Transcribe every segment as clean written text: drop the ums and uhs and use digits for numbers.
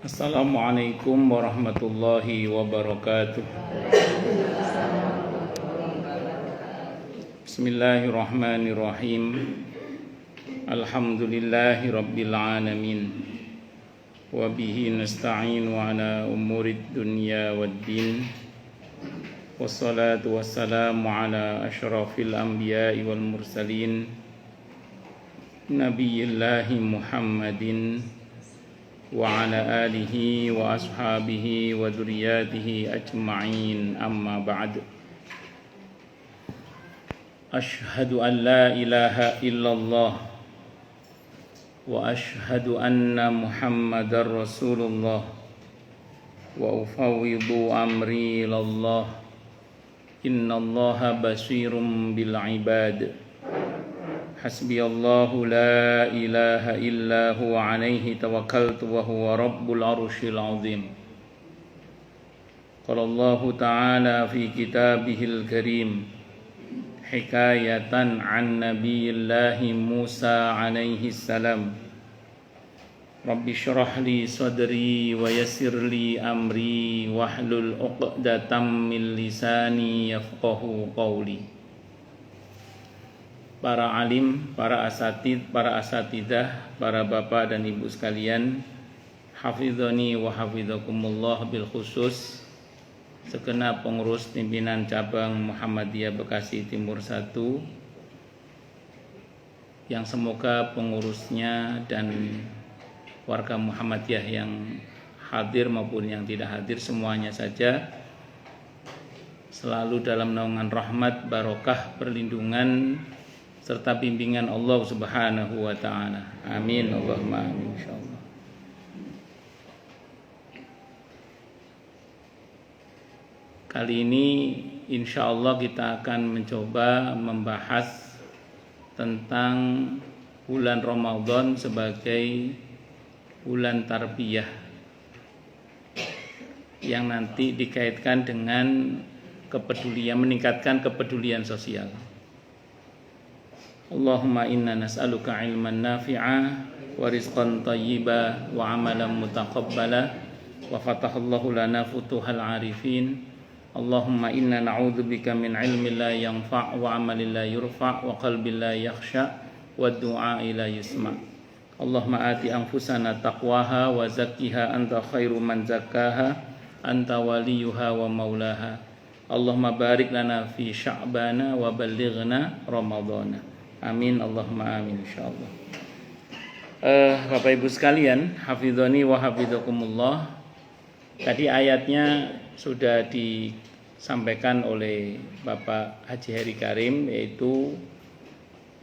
Assalamualaikum warahmatullahi wabarakatuh. Bismillahirrahmanirrahim. Alhamdulillahi rabbil alamin. Wa bihi nasta'inu ala umurid dunya waddin. Wassalatu wassalamu ala asyrafil anbiya'i wal mursalin Nabiyillahi Muhammadin wa ala alihi wa ashabihi wa dzurriyyatihi ajma'in, amma ba'd. Asyhadu an la ilaha illallah wa asyhadu anna Muhammadar Rasulullah wa ufawwidu amri ilallah. Innallaha basirum bil ibad. Hasbiyallahu la ilaha illa huwa alaihi tawakkaltu wa huwa rabbul arsyil azim. Qala Allah ta'ala fi kitabihil karim hikayatan an nabiyillahi Musa alaihi salam. Rabbi syrah li sadri wa yassir li amri wahlul 'uqdatam min lisani yafqahu qawli. Para alim, para asatid, para asatidah, para bapak dan ibu sekalian, hafizani wa hafizakumullah, bil khusus segenap pengurus pimpinan cabang Muhammadiyah Bekasi Timur 1, yang semoga pengurusnya dan warga Muhammadiyah yang hadir maupun yang tidak hadir semuanya saja selalu dalam naungan rahmat, barokah, perlindungan serta bimbingan Allah Subhanahu wa ta'ala. Amin Allahumma amin insyaallah. Kali ini insyaallah kita akan mencoba membahas tentang bulan Ramadan sebagai bulan tarbiyah yang nanti dikaitkan dengan kepedulian, meningkatkan kepedulian sosial. Allahumma inna nas'aluka ilman nafi'a wa rizqan thayyiba wa amalan mutaqabbala wa fatahallahu lana futuhal arifin. Allahumma inna na'udzubika min ilmin la yanfa' wa amalin la yurfa' wa qalbin la yakhsha' wa du'a'i la yusma'. Allahumma ati anfusana taqwaha wa zakkiha anta khairu man zakkaha anta waliyuha wa maulaha. Allahumma barik lana fi sya'bana wa ballighna ramadhana. Amin Allahumma amin insyaallah. Bapak Ibu sekalian, hafizani wa hafizakumullah. Tadi ayatnya sudah disampaikan oleh Bapak Haji Heri Karim, yaitu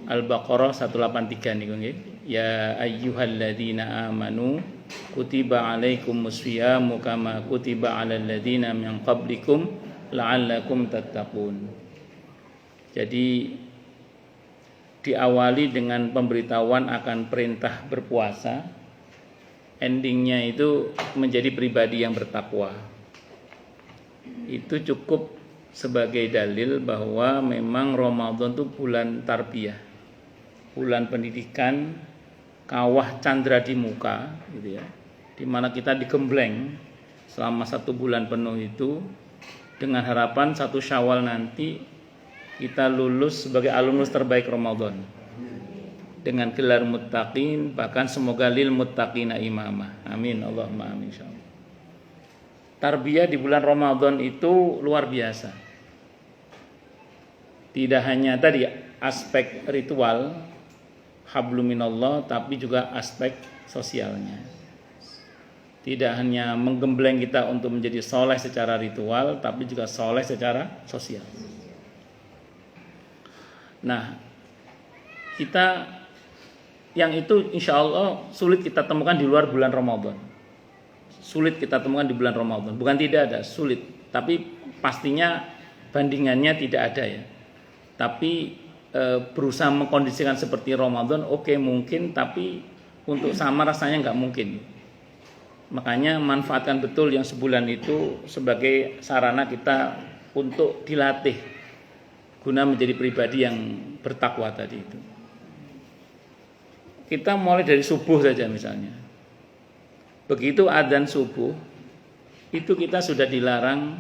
Al-Baqarah 183 niku nggih. Ya ayyuhalladzina amanu kutiba alaikumus syiyamu kama kutiba alal ladzina min qablikum la'allakum tattaqun. Jadi diawali dengan pemberitahuan akan perintah berpuasa, endingnya itu menjadi pribadi yang bertakwa. Itu cukup sebagai dalil bahwa memang Ramadan itu bulan tarbiyah, bulan pendidikan, kawah candra di muka, gitu ya, dimana kita digembleng selama 1 bulan penuh itu dengan harapan 1 Syawal nanti kita lulus sebagai alumnus terbaik Ramadan dengan gelar muttaqin, bahkan semoga lil muttaqina imamah. Amin Allahumma amin insyaallah. Tarbiyah di bulan Ramadan itu luar biasa. Tidak hanya tadi aspek ritual hablum minallah, tapi juga aspek sosialnya. Tidak hanya menggembleng kita untuk menjadi soleh secara ritual, tapi juga soleh secara sosial. Nah, kita yang itu insya Allah sulit kita temukan di luar bulan Ramadan. Sulit kita temukan di bulan Ramadan. Bukan tidak ada, sulit. Tapi pastinya bandingannya tidak ada ya. Tapi berusaha mengkondisikan seperti Ramadan, oke, mungkin. Tapi untuk sama rasanya nggak mungkin. Makanya manfaatkan betul yang sebulan itu sebagai sarana kita untuk dilatih guna menjadi pribadi yang bertakwa tadi itu. Kita mulai dari subuh saja misalnya. begitu adzan subuh itu kita sudah dilarang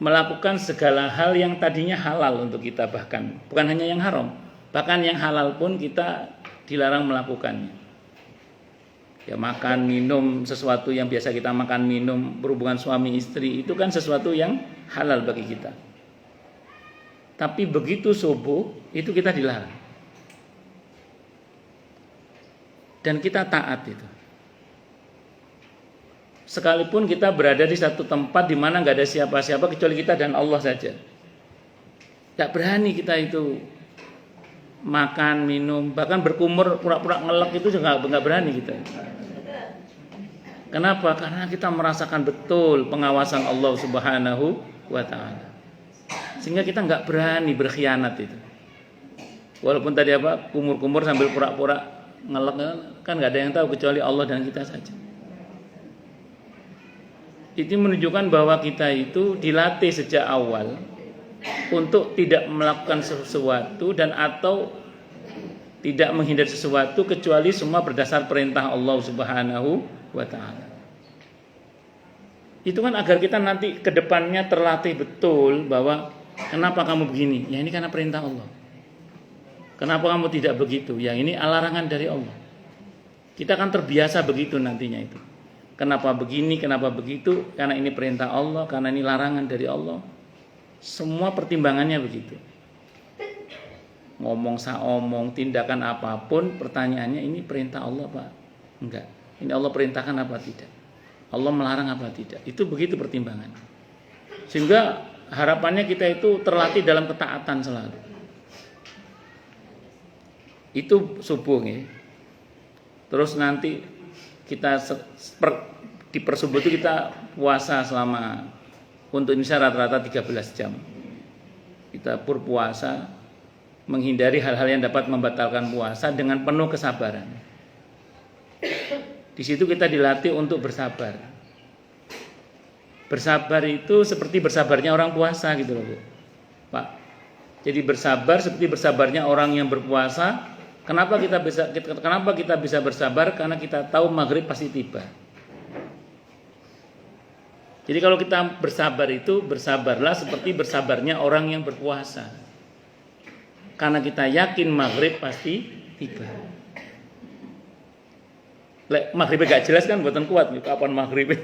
melakukan segala hal yang tadinya halal untuk kita, bahkan bukan hanya yang haram, bahkan yang halal pun kita dilarang melakukannya. Ya, makan, minum, sesuatu yang biasa kita makan, minum, berhubungan suami istri, itu kan sesuatu yang halal bagi kita. Tapi begitu subuh, itu kita dilarang. Dan kita taat itu. Sekalipun kita berada di satu tempat di mana nggak ada siapa-siapa kecuali kita dan Allah saja. Nggak berani kita itu makan, minum, bahkan berkumur, pura-pura ngelek itu juga nggak berani kita. Kenapa? Karena kita merasakan betul pengawasan Allah Subhanahu wa Ta'ala, sehingga kita nggak berani berkhianat itu. Walaupun tadi kumur-kumur sambil pura-pura ngelek, kan nggak ada yang tahu kecuali Allah dan kita saja. Itu menunjukkan bahwa kita itu dilatih sejak awal untuk tidak melakukan sesuatu dan atau tidak menghindari sesuatu kecuali semua berdasar perintah Allah Subhanahu wa Ta'ala. Itu kan agar kita nanti ke depannya terlatih betul bahwa kenapa kamu begini? Ya ini karena perintah Allah. Kenapa kamu tidak begitu? Ya ini larangan dari Allah. Kita akan terbiasa begitu nantinya itu. Kenapa begini, kenapa begitu? Karena ini perintah Allah, karena ini larangan dari Allah. Semua pertimbangannya begitu. Ngomong saomong, tindakan apapun, pertanyaannya ini perintah Allah Pak? Enggak. Ini Allah perintahkan apa tidak? Allah melarang apa tidak? Itu begitu pertimbangannya. Sehingga harapannya kita itu terlatih dalam ketaatan selalu. Itu subuh ya. Terus nanti kita di persubuh itu kita puasa selama, untuk Indonesia rata-rata 13 jam. Kita berpuasa menghindari hal-hal yang dapat membatalkan puasa dengan penuh kesabaran. Di situ kita dilatih untuk bersabar. Bersabar itu seperti bersabarnya orang puasa gitu loh, Bu. Pak. Jadi bersabar seperti bersabarnya orang yang berpuasa. Kenapa kita bisa bersabar? Karena kita tahu maghrib pasti tiba. Jadi kalau kita bersabar itu, bersabarlah seperti bersabarnya orang yang berpuasa. Karena kita yakin maghrib pasti tiba. Maghribnya gak jelas kan, buatan kuat kapan maghrib.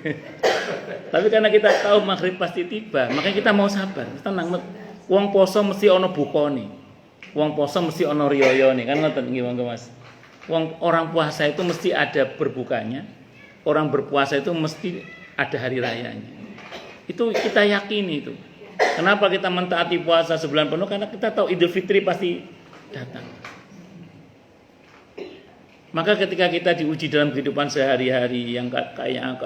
Tapi karena kita tahu maghrib pasti tiba, makanya kita mau sabar. Tenang, wong poso mesti ono bukone. Wong poso mesti ono riyayane, kan ngoten nggih monggo Mas. Orang puasa itu mesti ada berbukanya. Orang berpuasa itu mesti ada hari rayanya. Itu kita yakini itu. Kenapa kita mentaati puasa sebulan penuh? Karena kita tahu Idul Fitri pasti datang. Maka ketika kita diuji dalam kehidupan sehari-hari yang kayak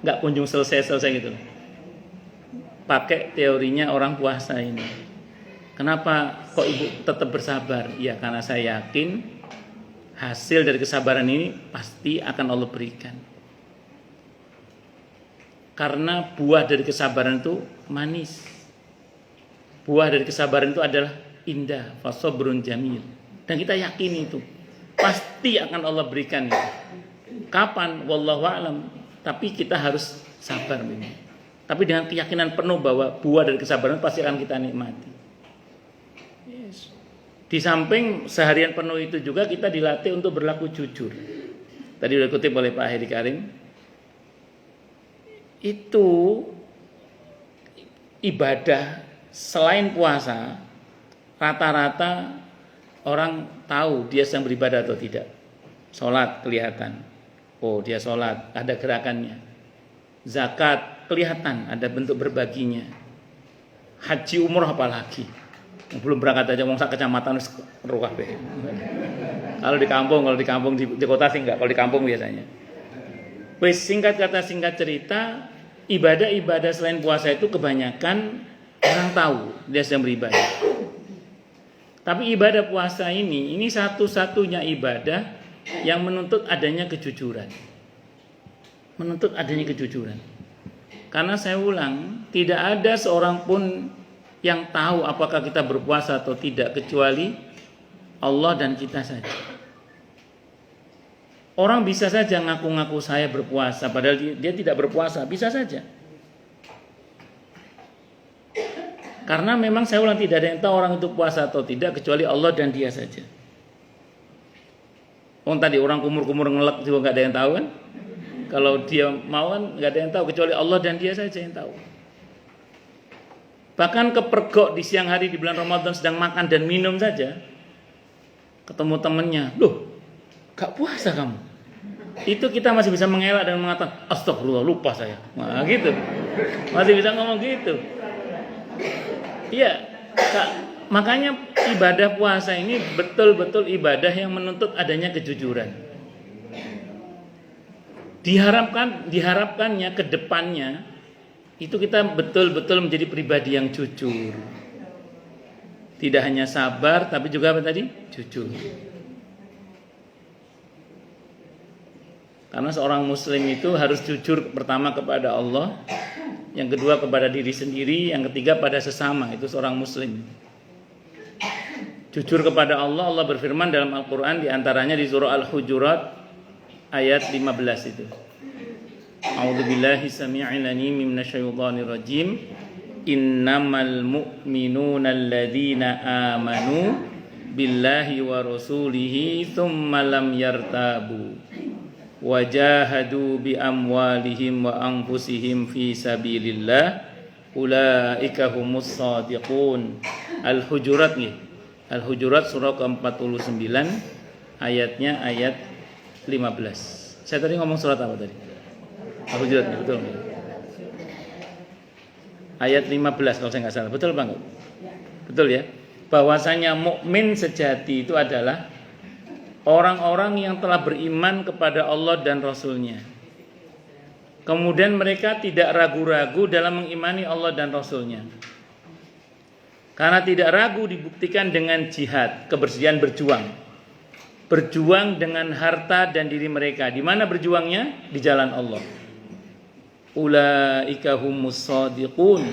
nggak kunjung selesai gitu, pakai teorinya orang puasa ini. Kenapa kok ibu tetap bersabar? Ya karena saya yakin hasil dari kesabaran ini pasti akan Allah berikan. Karena buah dari kesabaran itu manis. Buah dari kesabaran itu adalah indah, fasabrun jamil. Dan kita yakin itu pasti akan Allah berikan itu. Kapan? Wallahu a'lam. Tapi kita harus sabar memang. Tapi dengan keyakinan penuh bahwa buah dari kesabaran pasti akan kita nikmati. Yes. Di samping seharian penuh itu juga kita dilatih untuk berlaku jujur. Tadi sudah dikutip oleh Pak Heri Karim. Itu ibadah selain puasa, rata-rata orang tahu dia sedang beribadah atau tidak. Sholat kelihatan, oh dia sholat, ada gerakannya. Zakat kelihatan, ada bentuk berbaginya. Haji umroh apalagi, belum berangkat aja mau sak kecamatan ruah be. Kalau di kampung di kota sih enggak, kalau di kampung biasanya. Wis singkat kata singkat cerita, ibadah-ibadah selain puasa itu kebanyakan orang tahu dia sedang beribadah. Tapi ibadah puasa ini satu-satunya ibadah yang menuntut adanya kejujuran. Menuntut adanya kejujuran. Karena saya ulang, tidak ada seorang pun yang tahu apakah kita berpuasa atau tidak kecuali Allah dan kita saja. Orang bisa saja ngaku-ngaku saya berpuasa, padahal dia tidak berpuasa, bisa saja. Karena memang saya ulang tidak ada yang tahu orang itu puasa atau tidak kecuali Allah dan dia saja. Tadi orang kumur-kumur ngelek juga nggak ada yang tahu kan? Kalau dia mau kan nggak ada yang tahu kecuali Allah dan dia saja yang tahu. Bahkan kepergok di siang hari di bulan Ramadan sedang makan dan minum saja, ketemu temannya, loh, gak puasa kamu? Itu kita masih bisa mengelak dan mengatakan, astagfirullah, lupa saya. Nah gitu, masih bisa ngomong gitu. Iya, makanya ibadah puasa ini betul-betul ibadah yang menuntut adanya kejujuran. Diharapkannya ke depannya itu kita betul-betul menjadi pribadi yang jujur. Tidak hanya sabar tapi juga apa tadi? Jujur. Karena seorang muslim itu harus jujur pertama kepada Allah, yang kedua kepada diri sendiri, yang ketiga pada sesama, itu seorang muslim. Jujur kepada Allah, Allah berfirman dalam Al-Qur'an di antaranya di surah Al-Hujurat ayat 15 itu. A'udzubillahi samii'il 'aliim minasyaitonir rajim. Innamal mu'minuna alladzina amanu billahi wa rasulihi tsumma lam yartabu wajahadu bi amwalihim wa anfusihim fi sabilillah ulaika humus shadiqun. Al-Hujurat nih. Al-Hujurat surah ke-49 ayatnya ayat 15. Saya tadi ngomong surat apa tadi? Al-Hujurat nih, betul. Ayat 15 kalau saya nggak salah. Betul Bang? Betul ya? Bahwasanya mukmin sejati itu adalah orang-orang yang telah beriman kepada Allah dan Rasul-Nya. Kemudian mereka tidak ragu-ragu dalam mengimani Allah dan Rasul-Nya. Karena tidak ragu dibuktikan dengan jihad, kebersihan berjuang. Berjuang dengan harta dan diri mereka. Di mana berjuangnya? Di jalan Allah. Ulaika humus shadiqun.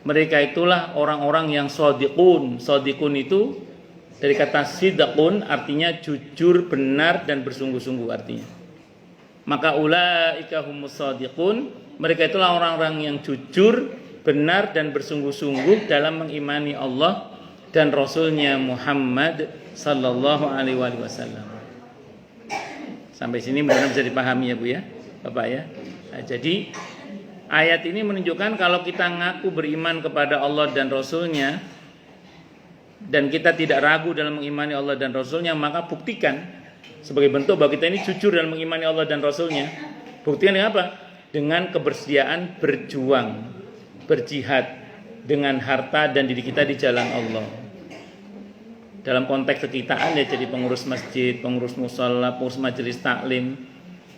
Mereka itulah orang-orang yang shadiqun. Shadiqun itu dari kata sidqun artinya jujur, benar dan bersungguh-sungguh artinya. Maka ulaika humus shadiqun, mereka itulah orang-orang yang jujur, benar dan bersungguh-sungguh dalam mengimani Allah dan Rasulnya Muhammad sallallahu alaihi wasallam. Sampai sini benar-benar bisa dipahami ya Bu ya, Bapak ya. Nah, jadi ayat ini menunjukkan kalau kita ngaku beriman kepada Allah dan Rasulnya dan kita tidak ragu dalam mengimani Allah dan Rasulnya, maka buktikan sebagai bentuk bahwa kita ini jujur dalam mengimani Allah dan Rasulnya. Buktikan dengan apa? Dengan kebersediaan berjuang, berjihad dengan harta dan diri kita di jalan Allah. Dalam konteks kekitaan ya jadi pengurus masjid, pengurus mushola, pengurus majelis taklim,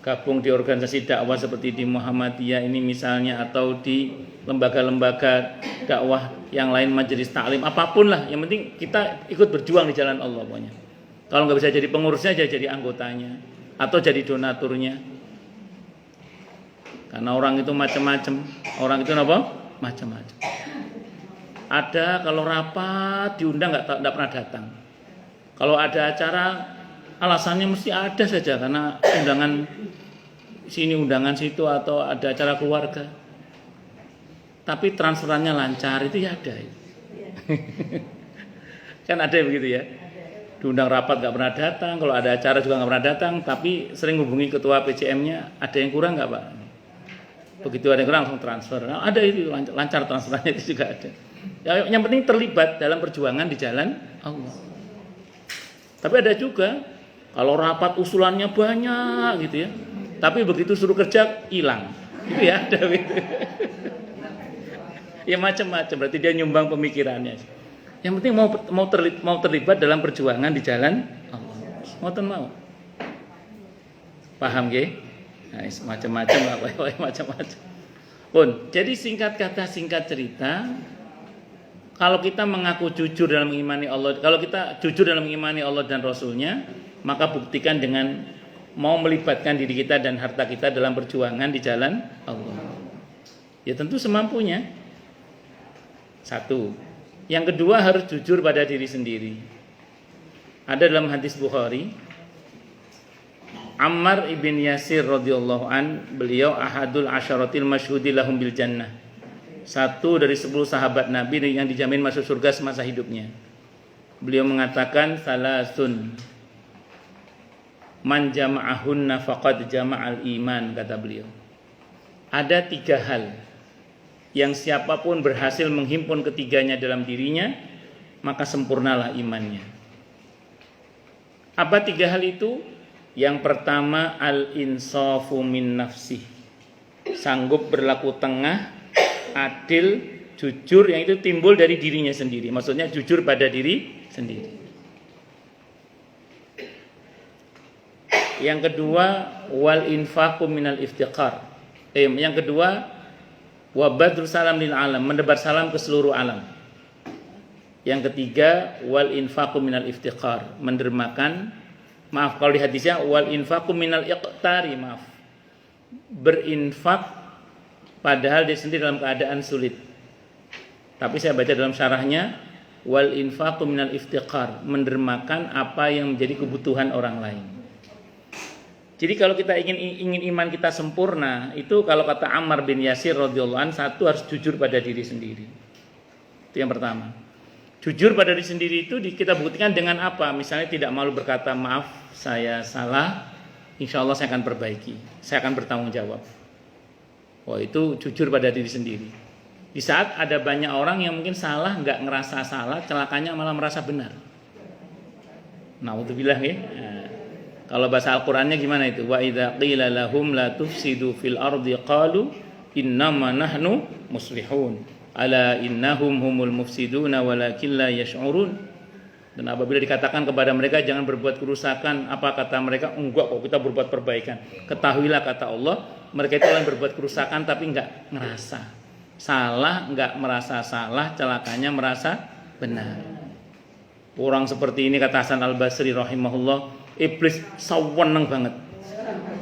gabung di organisasi dakwah seperti di Muhammadiyah ini misalnya, atau di lembaga-lembaga dakwah yang lain, majelis taklim, apapun lah, yang penting kita ikut berjuang di jalan Allah pokoknya. Kalau nggak bisa jadi pengurusnya aja jadi anggotanya atau jadi donaturnya. Karena orang itu macam-macam, orang itu apa? Macam-macam. Ada kalau rapat diundang nggak pernah datang. Kalau ada acara alasannya mesti ada saja karena undangan sini, undangan situ, atau ada acara keluarga. Tapi transferannya lancar itu ya ada. Kan ada begitu ya. Diundang rapat nggak pernah datang, kalau ada acara juga nggak pernah datang, tapi sering hubungi ketua PCM-nya, ada yang kurang nggak Pak? Begitu ada yang kurang langsung transfer. Nah, ada itu lancar transferannya itu juga ada. Ya, yang penting terlibat dalam perjuangan di jalan Allah. Tapi ada juga kalau rapat usulannya banyak gitu ya, tapi begitu suruh kerja hilang, itu ya ada gitu. Ya macam-macam, berarti dia nyumbang pemikirannya. Yang penting mau terlibat dalam perjuangan di jalan Allah. Mau. Paham nggih? Nah, macam-macam lah, macam-macam. Pun, jadi singkat kata, singkat cerita, kalau kita mengaku jujur dalam mengimani Allah, kalau kita jujur dalam mengimani Allah dan Rasulnya, maka buktikan dengan mau melibatkan diri kita dan harta kita dalam perjuangan di jalan Allah. Ya tentu semampunya. Satu. Yang kedua harus jujur pada diri sendiri. Ada dalam hadis Bukhari, Ammar ibn Yasir radhiyallahu an, beliau ahadul asyaratil masyhudi lahum bil jannah. Satu dari 10 sahabat Nabi yang dijamin masuk surga semasa hidupnya. Beliau mengatakan salasun man jama'ahunna faqad jama'al iman, kata beliau. Ada 3 hal yang siapapun berhasil menghimpun ketiganya dalam dirinya, maka sempurnalah imannya. Apa 3 hal itu? Yang pertama, al-insafu min nafsih. Sanggup berlaku tengah, adil, jujur, yang itu timbul dari dirinya sendiri. Maksudnya jujur pada diri sendiri. Yang kedua, wal infaqu minal iftiqar. Yang kedua, wa badru salam lil alam, menebar salam ke seluruh alam. Yang ketiga, wal infaqu minal iftiqar, mendermakan, maaf kalau di hadisnya wal infaqu minal iqtari, maaf, berinfak padahal dia sendiri dalam keadaan sulit. Tapi saya baca dalam syarahnya wal infaqu minal iftiqar, mendermakan apa yang menjadi kebutuhan orang lain. Jadi kalau kita ingin iman kita sempurna, itu kalau kata Ammar bin Yasir radhiyallahu anhu, satu harus jujur pada diri sendiri. Itu yang pertama. Jujur pada diri sendiri itu kita buktikan dengan apa? Misalnya tidak malu berkata maaf, saya salah, insya Allah saya akan perbaiki, saya akan bertanggung jawab. Oh, itu jujur pada diri sendiri. Di saat ada banyak orang yang mungkin salah, nggak ngerasa salah, celakanya malah merasa benar. Na'udzubillah ya. Nah, kalau bahasa Al-Qur'annya gimana itu? Wa idza qila lahum la tufsidu fil ardi qalu innama nahnu muslihun. Ala innahum humul mufsiduna walakin la yash'urun. Dan apabila dikatakan kepada mereka jangan berbuat kerusakan, apa kata mereka? Enggak kok, kita berbuat perbaikan. Ketahuilah, kata Allah, mereka itu yang berbuat kerusakan tapi enggak ngerasa salah, enggak merasa salah, celakanya merasa benar. Orang seperti ini, kata Hasan Al-Basri rahimahullah, iblis saweneng banget.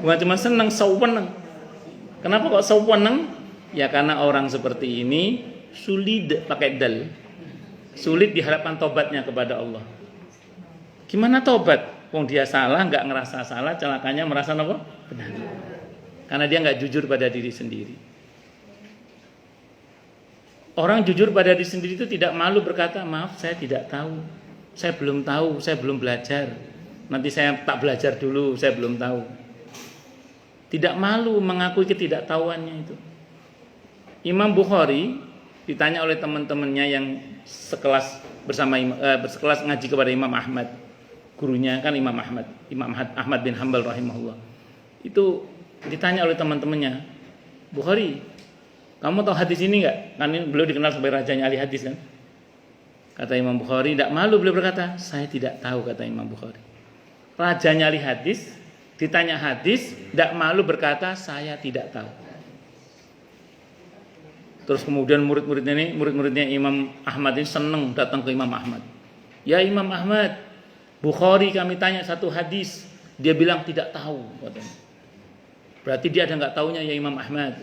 Bukan cuma seneng, saweneng. Kenapa kok saweneng? Ya karena orang seperti ini sulit, pakai dal, sulit diharapkan tobatnya kepada Allah. Gimana tobat? Wong dia salah, nggak ngerasa salah, celakanya merasa apa? Benar. Karena dia nggak jujur pada diri sendiri. Orang jujur pada diri sendiri itu tidak malu berkata, maaf saya tidak tahu, saya belum tahu, saya belum belajar. Nanti saya tak belajar dulu, saya belum tahu. Tidak malu mengakui ketidaktahuannya itu. Imam Bukhari ditanya oleh teman-temannya yang sekelas sekelas ngaji kepada Imam Ahmad, gurunya kan Imam Ahmad bin Hanbal rahimahullah. Itu ditanya oleh teman-temannya, Bukhari, kamu tahu hadis ini enggak? Kan beliau dikenal sebagai rajanya ahli hadis kan? Kata Imam Bukhari, tidak malu beliau berkata, saya tidak tahu, kata Imam Bukhari. Rajanya ahli hadis ditanya hadis, tidak malu berkata, saya tidak tahu. Terus kemudian murid-muridnya Imam Ahmad ini senang datang ke Imam Ahmad. Ya Imam Ahmad, Bukhari kami tanya satu hadis, dia bilang tidak tahu, katanya. Berarti dia ada nggak taunya ya Imam Ahmad.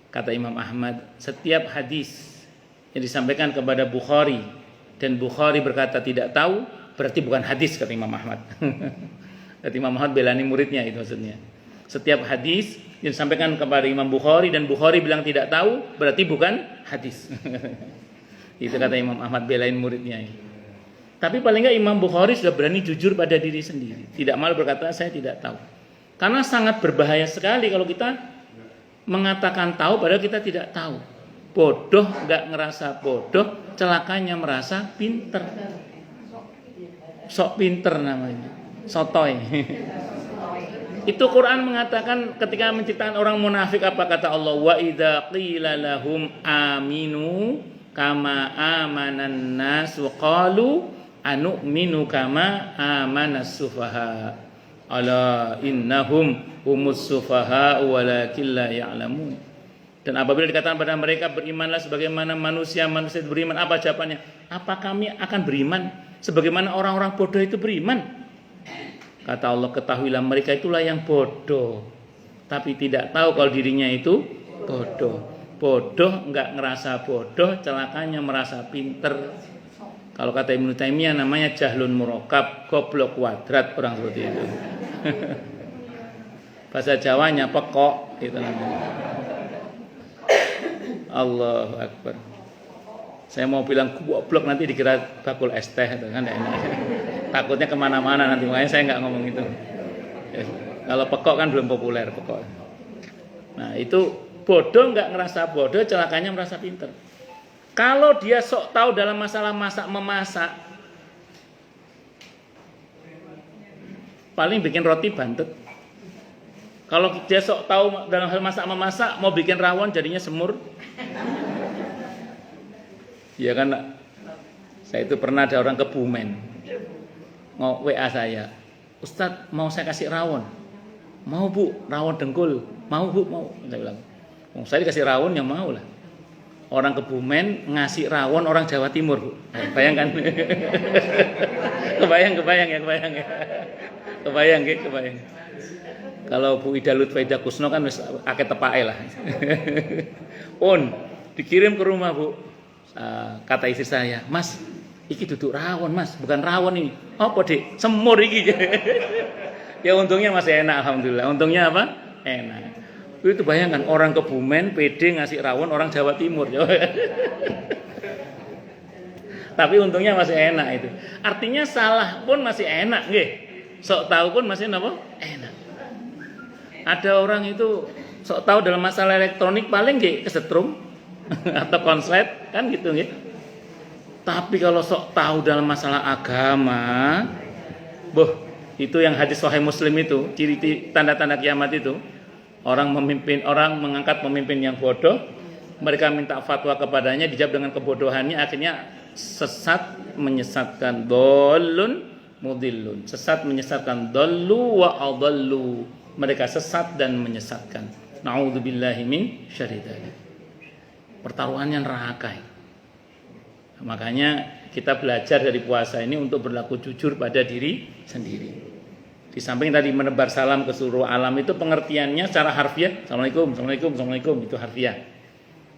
Kata Imam Ahmad, setiap hadis yang disampaikan kepada Bukhari dan Bukhari berkata tidak tahu, berarti bukan hadis, kata Imam Ahmad. Kata Imam Ahmad belani muridnya itu maksudnya. Setiap hadis yang disampaikan kepada Imam Bukhari dan Bukhari bilang tidak tahu, berarti bukan hadis. Itu kata Imam Ahmad belain muridnya. Tapi paling enggak Imam Bukhari sudah berani jujur pada diri sendiri. Tidak malu berkata saya tidak tahu. Karena sangat berbahaya sekali kalau kita mengatakan tahu padahal kita tidak tahu. Bodoh enggak ngerasa bodoh, celakanya merasa pinter. Sok pinter namanya. Sotoy. Itu Quran mengatakan ketika menceritakan orang munafik apa kata Allah, wa idza qila lahum aminu kama amanan nas wa qalu anu'minu kama amanas sufaha ala innahum humus sufaha walakin la ya'lamun. Dan apabila dikatakan pada mereka berimanlah sebagaimana manusia beriman, apa jawabannya? Apa kami akan beriman sebagaimana orang-orang bodoh itu beriman? Kata Allah, ketahuilah mereka itulah yang bodoh, tapi tidak tahu kalau dirinya itu bodoh. Bodoh enggak ngerasa bodoh, celakanya merasa pinter. Kalau kata Ibnu Taimiyah namanya jahlun murakkab, goblok kuadrat, orang seperti itu. Bahasa Jawanya pekok itu namanya. Allahu Akbar. Saya mau bilang goblok nanti dikira bakul es teh itu kan enak. Takutnya kemana-mana nanti, makanya saya nggak ngomong itu. Ya, kalau pekok kan belum populer pekok. Nah itu bodoh nggak ngerasa bodoh, celakanya merasa pinter. Kalau dia sok tahu dalam masalah memasak, paling bikin roti bantet. Kalau dia sok tahu dalam hal memasak, mau bikin rawon jadinya semur. Ya kan, saya itu pernah ada orang Kebumen mau WA saya, Ustadz mau saya kasih rawon, mau bu, rawon dengkul, mau bu, mau. Saya bilang, saya dikasih rawon yang mau lah. Orang Kebumen ngasih rawon orang Jawa Timur, bu. Bayangkan, kebayang ya. Kebayang. Kalau Bu Ida Lutfaida Kusno kan akeh tepake lah. Dikirim ke rumah bu. Kata istri saya, Mas, iki duduk rawon Mas, bukan rawon ini. Apa dek? Semur iki. Ya untungnya masih enak, alhamdulillah. Untungnya apa? Enak. Itu bayangkan orang Kebumen pede ngasih rawon orang Jawa Timur. Tapi untungnya masih enak itu. Artinya salah pun masih enak, nggih. Sok tahu pun masih apa? Enak. Ada orang itu sok tahu dalam masalah elektronik paling nggih kesetrum atau konslet kan gitu nggih. Tapi kalau sok tahu dalam masalah agama, itu yang hadis Sahih Muslim itu, ciri tanda-tanda kiamat itu, orang mengangkat pemimpin yang bodoh, mereka minta fatwa kepadanya, dijawab dengan kebodohannya, akhirnya sesat menyesatkan, dolun mudillun, sesat menyesatkan, dollu wa adallu, mereka sesat dan menyesatkan. Na'udzubillahi min syarri dzalik. Pertaruhannya neraka. Makanya kita belajar dari puasa ini untuk berlaku jujur pada diri sendiri. Di samping tadi menebar salam ke seluruh alam itu pengertiannya secara harfiah, Assalamualaikum itu harfiah.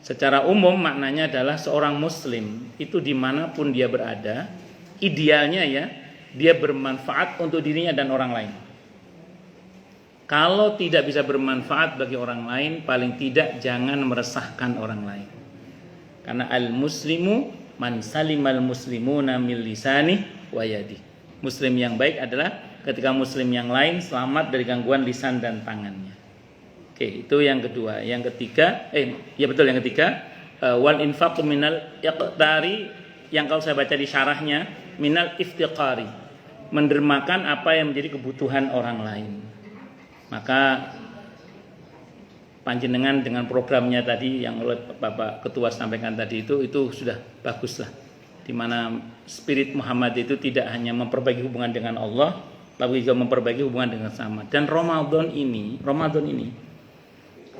Secara umum maknanya adalah seorang muslim itu dimanapun dia berada, idealnya ya dia bermanfaat untuk dirinya dan orang lain. Kalau tidak bisa bermanfaat bagi orang lain, paling tidak jangan meresahkan orang lain. Karena al-muslimu man salimal muslimuna min lisani wa yadi. Muslim yang baik adalah ketika muslim yang lain selamat dari gangguan lisan dan tangannya. Oke, itu yang kedua. Yang ketiga, yang ketiga, wal infaqu minal iqtari, yang kalau saya baca di syarahnya, minal iftiqari, mendermakan apa yang menjadi kebutuhan orang lain. Maka panjenengan dengan programnya tadi yang oleh Bapak Ketua sampaikan tadi itu sudah bagus lah. Di mana spirit Muhammad itu tidak hanya memperbaiki hubungan dengan Allah, tapi juga memperbaiki hubungan dengan sama. Dan Ramadan ini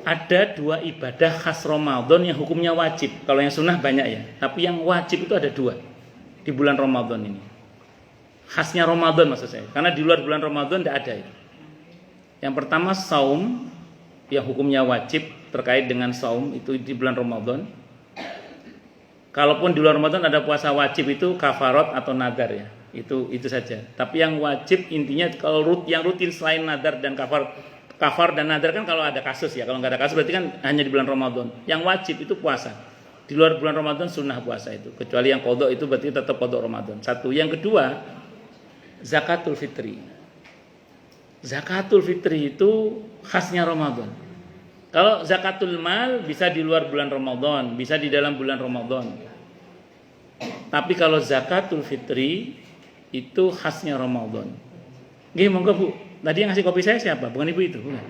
ada dua ibadah khas Ramadan yang hukumnya wajib. Kalau yang sunnah banyak ya, tapi yang wajib itu ada dua di bulan Ramadan ini. Khasnya Ramadan maksud saya, karena di luar bulan Ramadan tidak ada itu. Yang pertama saum, yang hukumnya wajib terkait dengan saum itu di bulan Ramadan. Kalaupun di luar Ramadan ada puasa wajib itu kafarat atau nadar ya, itu saja. Tapi yang wajib intinya kalau yang rutin selain nadar dan kafar dan nadar kan kalau ada kasus ya, kalau nggak ada kasus berarti kan hanya di bulan Ramadan. Yang wajib itu puasa. Di luar bulan Ramadan sunnah puasa itu, kecuali yang qadha itu berarti tetap qadha Ramadan. Satu, yang kedua zakatul fitri. Zakatul fitri itu khasnya Ramadan. Kalau zakatul mal bisa di luar bulan Ramadan, bisa di dalam bulan Ramadan. Tapi kalau zakatul fitri itu khasnya Ramadan. Nggih, monggo Bu. Tadi yang ngasih kopi saya siapa? Bukan Ibu itu, bukan.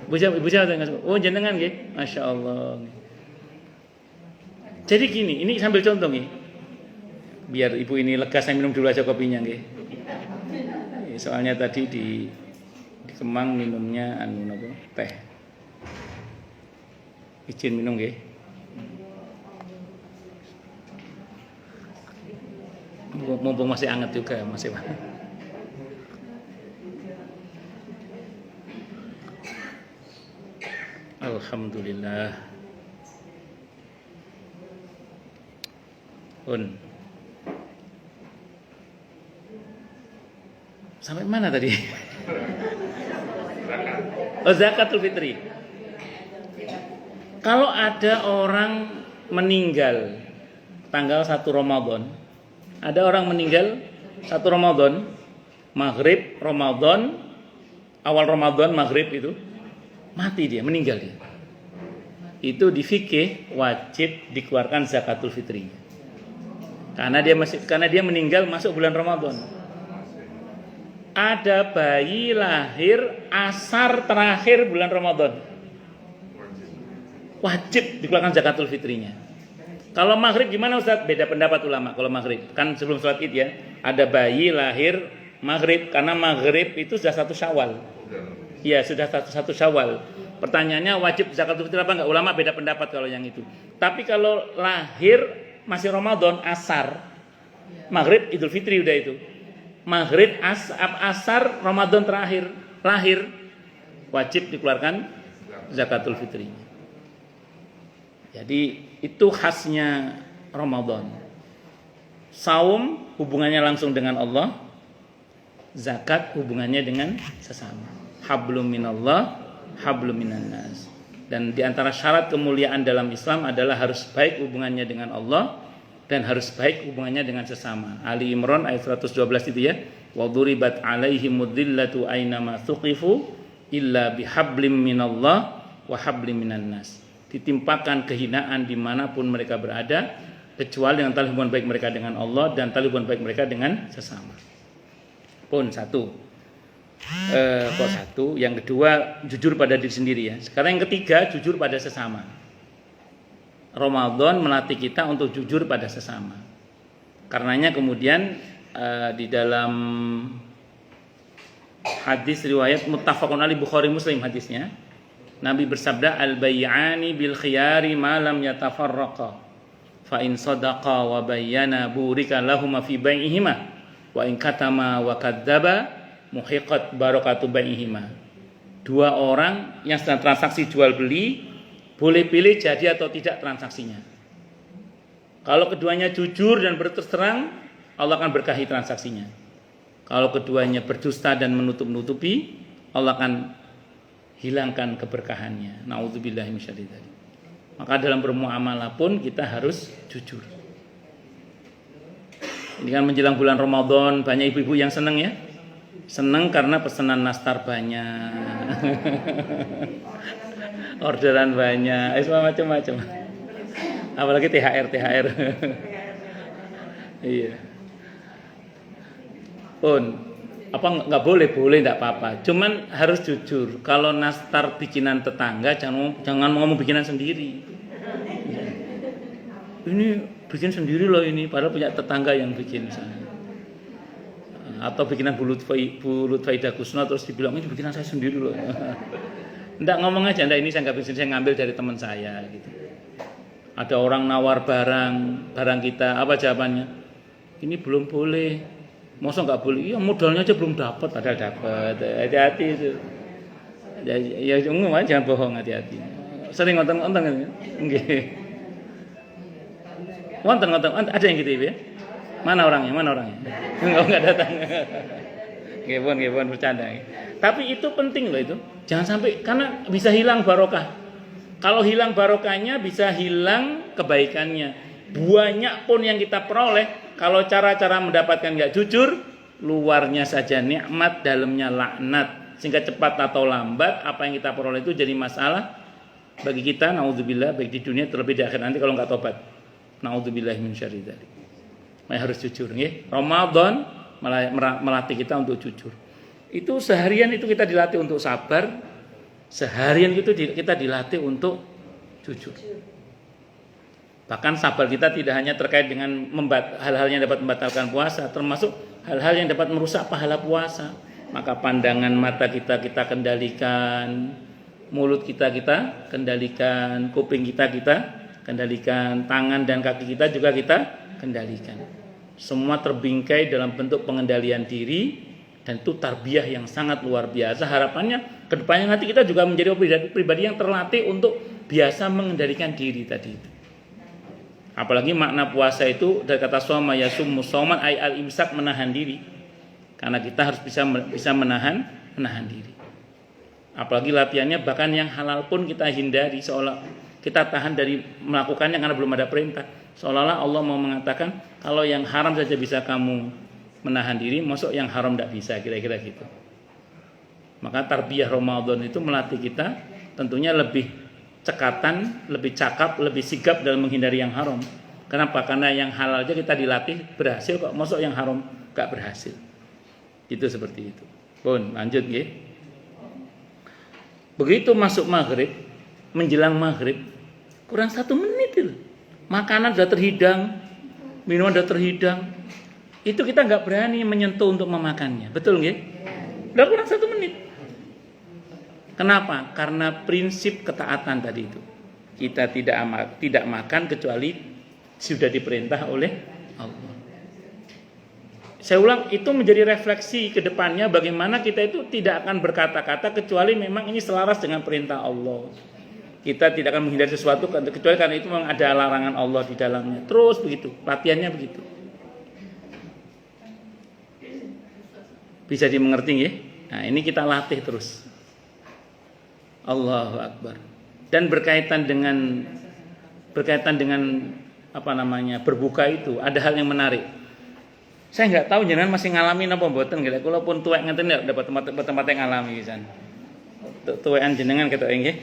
Ibu siapa yang ngasih? Oh, jenengan nggih. Masya Allah. Jadi gini, ini sambil contoh nggih. Biar Ibu ini lega, saya minum dulu aja kopinya nggih. Soalnya tadi di Kemang minumnya teh. Izin minum nggih. Mumpung masih hangat juga, masih hangat. Alhamdulillah. Sampai mana tadi? Oh, zakatul fitri. Kalau ada orang meninggal tanggal 1 Ramadan, ada orang meninggal 1 Ramadan, maghrib Ramadan, awal Ramadan maghrib itu mati dia, meninggal dia. Itu di fikih wajib dikeluarkan zakatul fitri. Karena dia meninggal masuk bulan Ramadan. Ada bayi lahir asar terakhir bulan Ramadan, wajib dikeluarkan zakatul fitrinya. Kalau maghrib gimana Ustaz? Beda pendapat ulama. Kalau maghrib kan sebelum sholat id ya, ada bayi lahir maghrib, karena maghrib itu sudah 1 Syawal. Iya, sudah 1 Syawal. Pertanyaannya wajib zakatul fitri apa enggak? Ulama beda pendapat kalau yang itu. Tapi kalau lahir masih Ramadan asar, maghrib Idul Fitri udah itu. Maghrib asar Ramadan terakhir lahir, wajib dikeluarkan zakatul fitri. Jadi itu khasnya Ramadan. Saum hubungannya langsung dengan Allah, zakat hubungannya dengan sesama. Hablum minallah, hablum minan nas. Dan di antara syarat kemuliaan dalam Islam adalah harus baik hubungannya dengan Allah dan harus baik hubungannya dengan sesama. Ali Imran ayat 112 itu ya. Wa duribat alaihimud dhillatu ainama thuqifu illa bihablim minallah wa hablim minan nas. Ditimpakan kehinaan dimanapun mereka berada, kecuali dengan tali hubungan baik mereka dengan Allah dan tali hubungan baik mereka dengan sesama. Pun satu. Kok satu? Yang kedua, jujur pada diri sendiri ya. Sekarang yang ketiga, jujur pada sesama. Ramadan melatih kita untuk jujur pada sesama. Karenanya kemudian di dalam hadis riwayat muttafaqun alaih Bukhari Muslim hadisnya, Nabi bersabda, al-bay'ani bil khiyari ma lam yatafarraqa fa in sadaqa wa bayyana burika lahum fi bai'ihima wa in katama wa kadzaba muhiqat barakatu bai'ihima. Dua orang yang sedang transaksi jual beli boleh pilih jadi atau tidak transaksinya. Kalau keduanya jujur dan berterus terang, Allah akan berkahi transaksinya. Kalau keduanya berdusta dan menutup-nutupi, Allah akan hilangkan keberkahannya. Nauzubillahi minasyaitonir rajim. Maka dalam bermuamalah pun kita harus jujur. Ini kan menjelang bulan Ramadan, banyak ibu-ibu yang senang ya. Senang karena pesanan nastar banyak. Orderan banyak, semua macam-macam. Apalagi THR. Iya. Pun apa nggak boleh nggak apa-apa. Cuman harus jujur. Kalau nastar bikinan tetangga, jangan ngomong bikinan sendiri. Ini bikin sendiri loh ini, padahal punya tetangga yang bikin misalnya. Atau bikinan bulut Faidah Kusno terus dibilang ini bikinan saya sendiri loh. Nggak ngomong aja, ini saya nggak bikin, saya ngambil dari teman saya gitu. Ada orang nawar barang kita, apa jawabannya? Ini belum boleh. Masa nggak boleh? Iya, modalnya aja belum dapat, padahal dapat. Hati-hati itu. Ya umum aja, jangan bohong, hati-hati. Sering ngontong-ngontong kan? Nggih. Ngontong-ngontong, ada yang gitu ya? Mana orangnya? Enggak datang. Nggih pun bercanda. Tapi itu penting loh itu. Jangan sampai, karena bisa hilang barokah. Kalau hilang barokahnya bisa hilang kebaikannya. Banyak pun yang kita peroleh, kalau cara-cara mendapatkan nggak jujur, luarnya saja nikmat, dalamnya laknat. Sehingga cepat atau lambat apa yang kita peroleh itu jadi masalah bagi kita, naudzubillah, baik di dunia terlebih di akhirat nanti kalau nggak tobat. Naudzubillahi min syarri dzalik. Harus jujur nggih. Ramadan melatih kita untuk jujur. Itu seharian itu kita dilatih untuk sabar. Seharian itu kita dilatih untuk jujur. Bahkan sabar kita tidak hanya terkait dengan hal-hal yang dapat membatalkan puasa, termasuk hal-hal yang dapat merusak pahala puasa. Maka pandangan mata kita kendalikan, mulut kita kendalikan, kuping kita kendalikan, tangan dan kaki kita juga kita kendalikan. Semua terbingkai dalam bentuk pengendalian diri, dan itu tarbiyah yang sangat luar biasa. Harapannya kedepannya nanti kita juga menjadi pribadi yang terlatih untuk biasa mengendalikan diri tadi itu. Apalagi makna puasa itu dari kata soma yasum musoman ay al imsak, menahan diri. Karena kita harus bisa menahan diri. Apalagi latihannya bahkan yang halal pun kita hindari, seolah kita tahan dari melakukannya karena belum ada perintah. Seolah-olah Allah mau mengatakan kalau yang haram saja bisa kamu menahan diri, masuk yang haram tidak bisa, kira-kira gitu. Maka tarbiyah Ramadan itu melatih kita tentunya lebih cekatan, lebih cakap, lebih sigap dalam menghindari yang haram. Kenapa? Karena yang halal aja kita dilatih berhasil kok, masuk yang haram gak berhasil. Itu seperti itu. Pun lanjut nggih. Begitu masuk maghrib, menjelang maghrib, kurang 1 menit itu. Makanan sudah terhidang, minuman sudah terhidang. Itu kita nggak berani menyentuh untuk memakannya. Betul nggih? Udah kurang 1 menit. Kenapa? Karena prinsip ketaatan tadi itu. Kita tidak makan kecuali sudah diperintah oleh Allah. Saya ulang, itu menjadi refleksi ke depannya bagaimana kita itu tidak akan berkata-kata kecuali memang ini selaras dengan perintah Allah. Kita tidak akan menghindari sesuatu kecuali karena itu memang ada larangan Allah di dalamnya. Terus begitu, latihannya begitu. Bisa dimengerti ya? Nah, ini kita latih terus. Allahu Akbar. Dan berkaitan dengan berbuka itu ada hal yang menarik. Saya nggak tahu jenengan masih ngalamin apa mboten nggih. Kula pun tuwek ngeten ya dapat tempat yang ngalami pisan. Tuwekan jenengan ketok nggih.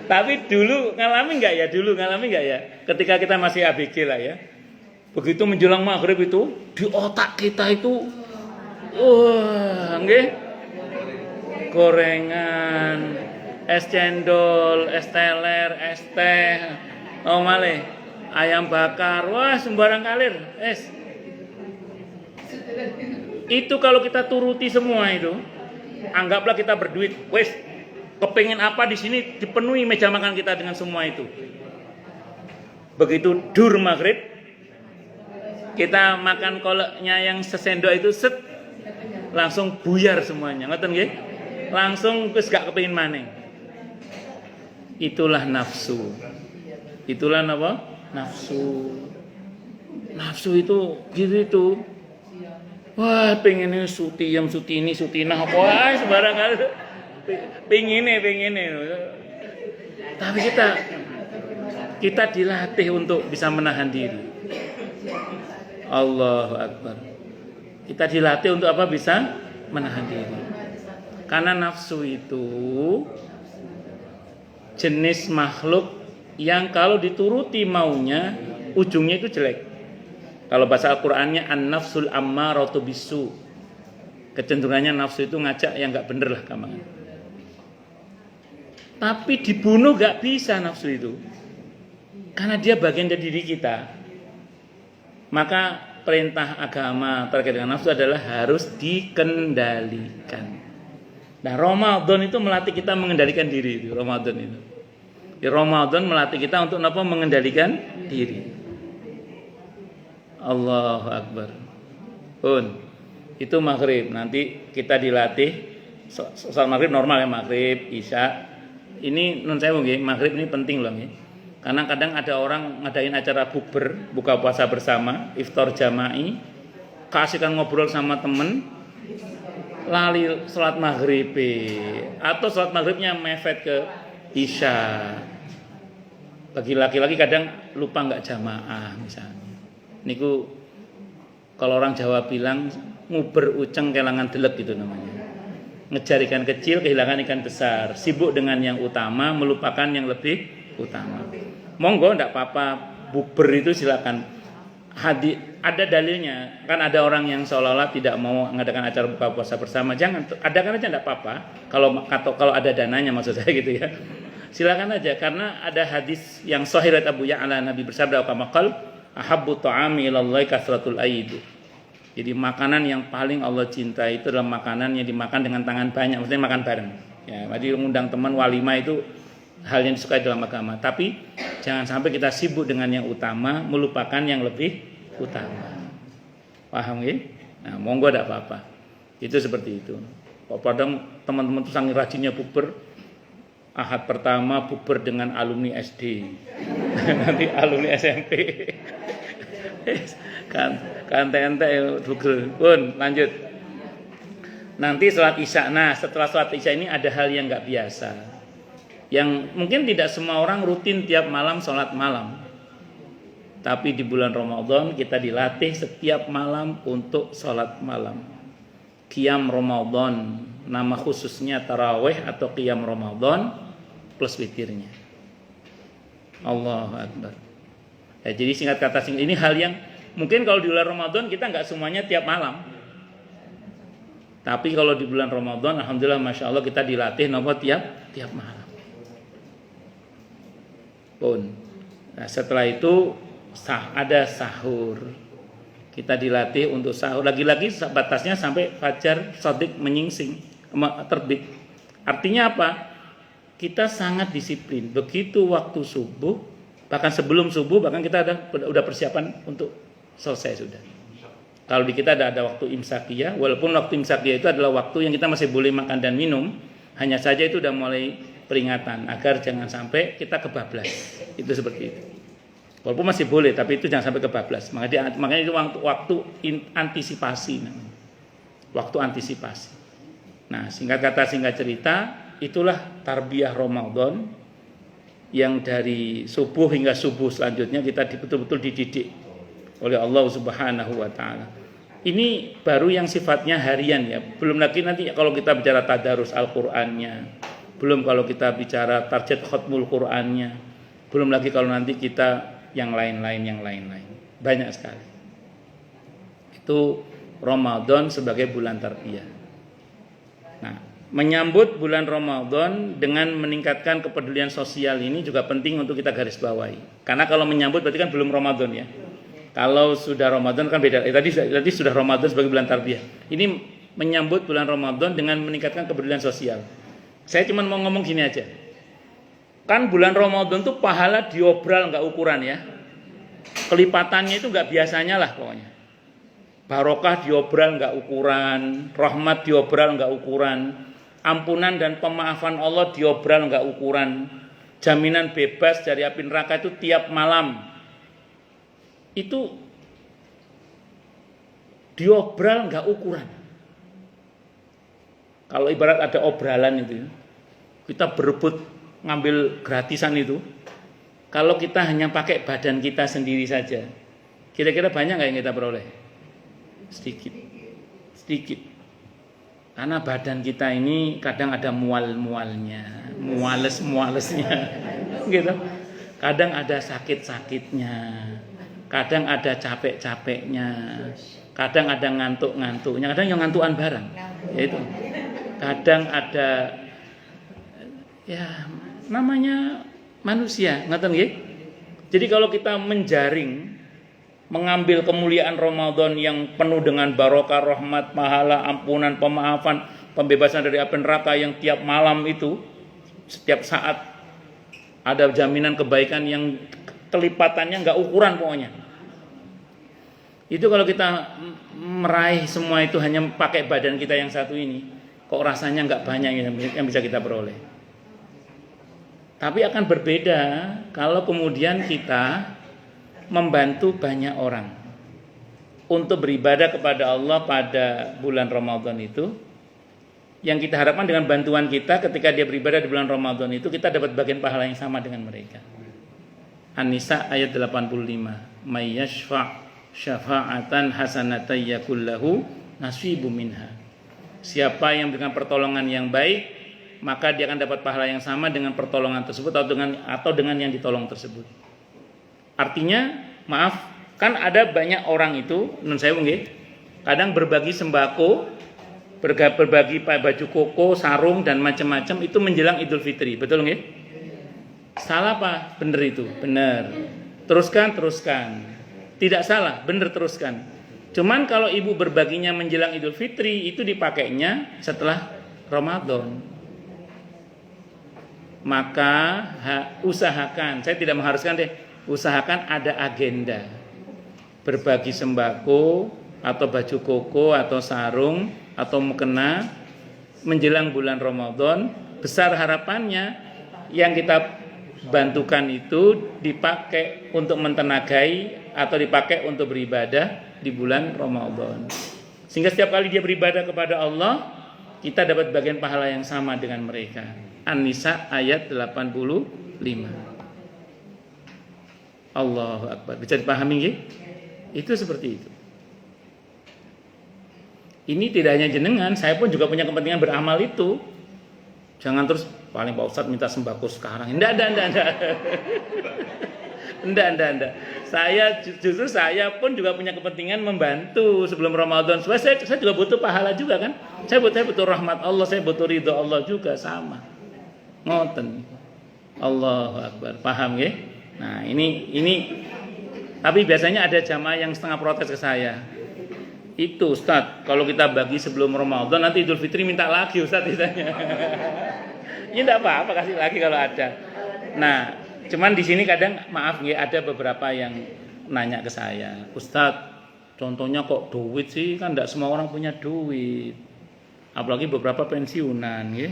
Tapi dulu ngalami nggak ya? Ketika kita masih ABG lah ya. Begitu menjelang maghrib itu di otak kita itu wah, nggih. Gorengan, es cendol, es teler, es teh, malih ayam bakar, wah sembarang kalir, Itu kalau kita turuti semua itu, anggaplah kita berduit, wes, kepengin apa di sini dipenuhi meja makan kita dengan semua itu. Begitu dur maghrib, kita makan kolaknya yang sesendok itu langsung buyar semuanya, ngoten nggih? Langsung wis gak kepengin maneh. Itulah nafsu. Itulah apa? Nafsu itu gitu itu. Wah, pengennya sutiyam, sutini, sutinah, wah sembarang kali. Pengennya. Tapi kita dilatih untuk bisa menahan diri. Allahu Akbar. Kita dilatih untuk apa? Bisa menahan diri. Karena nafsu itu jenis makhluk yang kalau dituruti maunya ujungnya itu jelek. Kalau bahasa Al-Qur'annya an-nafsul ammaratu bisu. Kecenderungannya nafsu itu ngajak yang enggak bener lah gampang. Tapi dibunuh enggak bisa nafsu itu. Karena dia bagian dari diri kita. Maka perintah agama terkait dengan nafsu adalah harus dikendalikan. Nah, Ramadan itu melatih kita mengendalikan diri itu, Ramadan itu. Di Ramadan melatih kita untuk apa? Mengendalikan diri. Allahu Akbar. Itu maghrib. Nanti kita dilatih salat maghrib normal ya, maghrib, isya. Ini nun saya nggih, maghrib ini penting loh nggih. Karena kadang ada orang ngadain acara bukber, buka puasa bersama, iftar jama'i, keasikan ngobrol sama temen, lali salat maghrib atau salat maghribnya mepet ke isya. Bagi laki-laki kadang lupa nggak jamaah misalnya. Niku kalau orang Jawa bilang nguber uceng kelangan delek gitu namanya. Ngejar ikan kecil kehilangan ikan besar. Sibuk dengan yang utama melupakan yang lebih utama. Monggo enggak apa-apa bukber itu silakan. Ada dalilnya. Kan ada orang yang seolah-olah tidak mau mengadakan acara buka puasa bersama. Jangan, adakan aja enggak apa-apa. Kalau ada dananya maksud saya gitu ya. Silakan aja karena ada hadis yang sahih riwayat Abu Ya'la, Nabi bersabda kama qala ahabbu ta'ami ilallahi kasratul aid. Jadi makanan yang paling Allah cintai itu adalah makanan yang dimakan dengan tangan banyak, maksudnya makan bareng. Ya, jadi mengundang teman walimah itu hal yang disukai dalam agama. Tapi jangan sampai kita sibuk dengan yang utama, melupakan yang lebih utama. Paham ya? Nah, monggo enggak apa-apa. Itu seperti itu. Padahal teman-teman tuh sangat rajinnya bukber. Ahad pertama bukber dengan alumni SD. Nanti alumni SMP. kan ente Google. Pun lanjut. Nanti sholat isya. Nah, setelah sholat isya ini ada hal yang nggak biasa, yang mungkin tidak semua orang rutin tiap malam sholat malam. Tapi di bulan Ramadan kita dilatih setiap malam untuk sholat malam. Qiyam Ramadan, nama khususnya tarawih atau Qiyam Ramadan plus witirnya. Allahu Akbar. Ya, jadi singkat kata ini hal yang mungkin kalau di bulan Ramadan kita nggak semuanya tiap malam. Tapi kalau di bulan Ramadan, alhamdulillah, masya Allah, kita dilatih nopo tiap malam. Pun. Nah, setelah itu ada sahur. Kita dilatih untuk sahur. Lagi-lagi batasnya sampai fajar shadiq menyingsing, terbit. Artinya apa? Kita sangat disiplin. Begitu waktu subuh, bahkan sebelum subuh, bahkan kita udah persiapan untuk selesai sudah. Kalau di kita ada waktu imsakiyah, walaupun waktu imsakiyah itu adalah waktu yang kita masih boleh makan dan minum, hanya saja itu udah mulai peringatan agar jangan sampai kita kebablas. Itu seperti itu. Walaupun masih boleh, tapi itu jangan sampai kebablas. Makanya itu waktu antisipasi namanya. Waktu antisipasi. Nah, singkat kata singkat cerita, itulah tarbiyah Ramadan yang dari subuh hingga subuh selanjutnya kita betul-betul dididik oleh Allah Subhanahu wa taala. Ini baru yang sifatnya harian ya. Belum lagi nanti kalau kita bicara tadarus Al-Qur'annya. Belum kalau kita bicara target khatmul Qur'annya. Belum lagi kalau nanti kita yang lain-lain. Banyak sekali. Itu Ramadan sebagai bulan tarbiyah. Nah, menyambut bulan Ramadan dengan meningkatkan kepedulian sosial ini juga penting untuk kita garis bawahi. Karena kalau menyambut berarti kan belum Ramadan ya. Kalau sudah Ramadan kan beda. Tadi sudah Ramadan sebagai bulan tarbiyah. Ini menyambut bulan Ramadan dengan meningkatkan kepedulian sosial. Saya cuma mau ngomong gini aja. Kan bulan Ramadan tuh pahala diobral nggak ukuran ya. Kelipatannya itu nggak biasanya lah pokoknya. Barokah diobral nggak ukuran, rahmat diobral nggak ukuran, ampunan dan pemaafan Allah diobral nggak ukuran, jaminan bebas dari api neraka itu tiap malam. Itu diobral nggak ukuran. Kalau ibarat ada obralan itu, kita berebut ngambil gratisan itu. Kalau kita hanya pakai badan kita sendiri saja, kira-kira banyak nggak yang kita peroleh? Sedikit. Karena badan kita ini kadang ada mual-mualnya, muales-mualesnya, gitu. Kadang ada sakit-sakitnya. Kadang ada capek-capeknya, kadang ada ngantuk-ngantuknya, kadang yang ngantukan barang, yaitu kadang ada ya namanya manusia, ngoten nggih. Jadi kalau kita menjaring, mengambil kemuliaan Ramadan yang penuh dengan barokah, rahmat, pahala, ampunan, pemaafan, pembebasan dari api neraka yang tiap malam itu, setiap saat ada jaminan kebaikan yang kelipatannya nggak ukuran pokoknya. Itu kalau kita meraih semua itu hanya pakai badan kita yang satu ini, kok rasanya nggak banyak yang bisa kita peroleh. Tapi akan berbeda kalau kemudian kita membantu banyak orang untuk beribadah kepada Allah pada bulan Ramadan itu. Yang kita harapkan dengan bantuan kita ketika dia beribadah di bulan Ramadan itu, kita dapat bagian pahala yang sama dengan mereka. An-Nisa ayat 85. May yashfa' syafa'atan hasanatan yakul lahu nasibum minha. Siapa yang memberikan pertolongan yang baik, maka dia akan dapat pahala yang sama dengan pertolongan tersebut atau dengan yang ditolong tersebut. Artinya, maaf, kan ada banyak orang itu, nun saya nggih, kadang berbagi sembako, berbagi baju koko, sarung dan macam-macam itu menjelang Idul Fitri, betul nggih? Salah apa? Benar itu, benar. Teruskan. Tidak salah, benar teruskan. Cuman kalau ibu berbaginya menjelang Idul Fitri itu dipakainya setelah Ramadan. Maka usahakan, saya tidak mengharuskan deh, usahakan ada agenda. Berbagi sembako atau baju koko atau sarung atau mukena menjelang bulan Ramadan, besar harapannya yang kita bantukan itu dipakai untuk mentenagai atau dipakai untuk beribadah di bulan Ramadan. Sehingga setiap kali dia beribadah kepada Allah, kita dapat bagian pahala yang sama dengan mereka. An-Nisa ayat 85. Allahu Akbar. Bisa dipahami nggih? Itu seperti itu. Ini tidak hanya jenengan, saya pun juga punya kepentingan beramal itu. Jangan terus paling Pak Ustadz minta sembako sekarang. Enggak. Enggak. Saya pun juga punya kepentingan membantu sebelum Ramadan. Saya juga butuh pahala juga kan. Saya butuh rahmat Allah, saya butuh ridho Allah juga sama. Ngoten. Allahu Akbar. Paham ya? Nah, ini tapi biasanya ada jamaah yang setengah protes ke saya. Itu Ustadz, kalau kita bagi sebelum Ramadan nanti Idul Fitri minta lagi Ustadz ditanya. Ya enggak apa-apa, kasih lagi kalau ada. Nah, cuman di sini kadang maaf nggih ada beberapa yang nanya ke saya, Ustadz, contohnya kok duit sih, kan enggak semua orang punya duit. Apalagi beberapa pensiunan nggih.